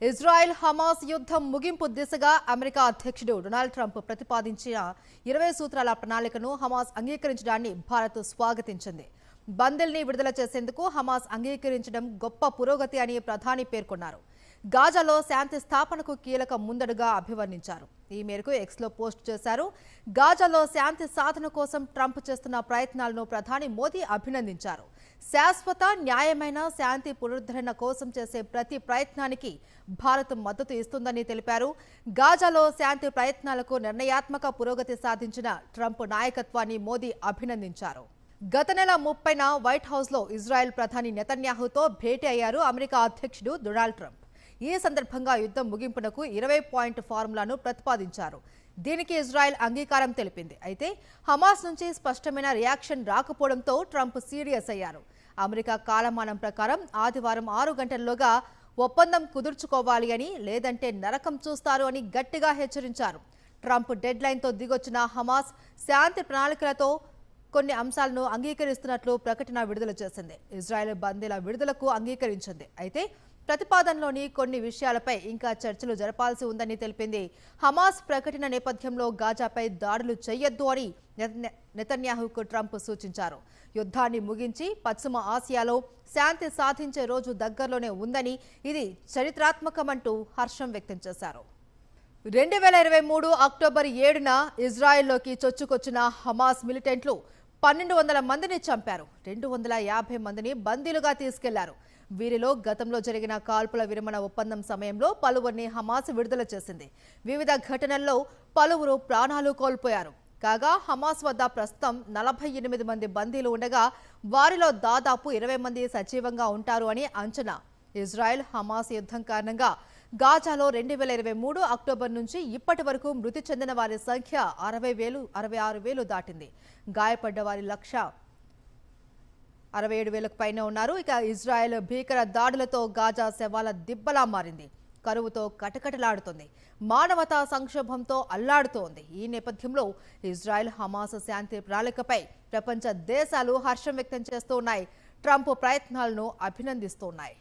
Israel Hamas యుద్ధం ముగింపు దిశగా అమెరికా అధ్యక్షుడు డొనాల్డ్ ట్రంప్ ప్రతిపాదించిన 20 సూత్రాల ప్రణాళికను హమాస్ అంగీకరించడాన్ని భారత్ స్వాగతించింది. బందీల్ని విడుదల చేసేందుకు హమాస్ అంగీకరించడం గొప్ప పురోగతి అని ప్రధాని పేర్కొన్నారు. గాజాలో శాంతి స్థాపనకు కీలక ముందడుగా అభివర్ణించారు. ఈ మేరకు ఎక్స్లో పోస్ట్ చేశారు. గాజాలో శాంతి సాధన కోసం ట్రంప్ చేస్తున్న ప్రయత్నాలను ప్రధాని మోదీ అభినందించారు. శాశ్వత న్యాయమైన శాంతి పునరుద్ధరణ కోసం చేసే ప్రతి ప్రయత్నానికి భారత్ మద్దతు ఇస్తుందని తెలిపారు. గాజాలో శాంతి ప్రయత్నాలకు నిర్ణయాత్మక పురోగతి సాధించిన ట్రంప్ నాయకత్వాన్ని మోదీ అభినందించారు. గత నెల 30న వైట్ హౌస్లో ఇజ్రాయెల్ ప్రధాని నెతన్యాహుతో భేటీ అయ్యారు అమెరికా అధ్యక్షుడు డొనాల్డ్ ట్రంప్. ఈ సందర్భంగా యుద్ధం ముగింపునకు 20 పాయింట్ ఫార్ములాను ప్రతిపాదించారు. దీనికి ఇజ్రాయెల్ అంగీకారం తెలిపింది. అయితే హమాస్ నుంచి స్పష్టమైన రియాక్షన్ రాకపోవడంతో ట్రంప్ సీరియస్ అయ్యారు. అమెరికా కాలమానం ప్రకారం ఆదివారం 6 గంటల్లోగా ఒప్పందం కుదుర్చుకోవాలి అని, లేదంటే నరకం చూస్తారు అని గట్టిగా హెచ్చరించారు. ట్రంప్ డెడ్ లైన్తో దిగొచ్చిన హమాస్ శాంతి ప్రణాళికలతో కొన్ని అంశాలను అంగీకరిస్తున్నట్లు ప్రకటన విడుదల చేసింది. ఇజ్రాయెల్ బందీల విడుదలకు అంగీకరించింది. అయితే ప్రతిపాదనలోని కొన్ని విషయాలపై ఇంకా చర్చలు జరపాల్సి ఉందని తెలిపింది. హమాస్ ప్రకటన నేపథ్యంలో గాజాపై దాడులు చేయొద్దు అని నెతన్యాహుకు ట్రంప్ సూచించారు. యుద్ధాన్ని ముగించి పశ్చిమ ఆసియాలో శాంతి సాధించే రోజు దగ్గరలోనే ఉందని, ఇది చరిత్రాత్మకమంటూ హర్షం వ్యక్తం చేశారు. 2023 అక్టోబర్ 7న ఇజ్రాయెల్లోకి చొచ్చుకొచ్చిన హమాస్ మిలిటెంట్లు 1200 మందిని చంపారు. 250 మందిని బందీలుగా తీసుకెళ్లారు. వీరిలో గతంలో జరిగిన కాల్పుల విరమణ ఒప్పందం సమయంలో పలువురిని హమాస్ విడుదల చేసింది. వివిధ ఘటనల్లో పలువురు ప్రాణాలు కోల్పోయారు. కాగా హమాస్ వద్ద ప్రస్తుతం 48 మంది బందీలు ఉండగా వారిలో దాదాపు 20 మంది సజీవంగా ఉంటారు అని అంచనా. ఇజ్రాయెల్ హమాస్ యుద్ధం కారణంగా గాజాలో 2023 అక్టోబర్ నుంచి ఇప్పటి వరకు మృతి చెందిన వారి సంఖ్య 66,000 దాటింది. గాయపడ్డ వారి 1,67,000 పైన ఉన్నారు. ఇక ఇజ్రాయెల్ భీకర దాడులతో గాజా శవాల దిబ్బలా మారింది. కరువుతో కటకటలాడుతుంది. మానవతా సంక్షోభంతో అల్లాడుతోంది. ఈ నేపథ్యంలో ఇజ్రాయెల్ హమాస్ శాంతి ప్రణాళికపై ప్రపంచ దేశాలు హర్షం వ్యక్తం చేస్తూ ఉన్నాయి. ట్రంప్ ప్రయత్నాలను అభినందిస్తున్నాయి.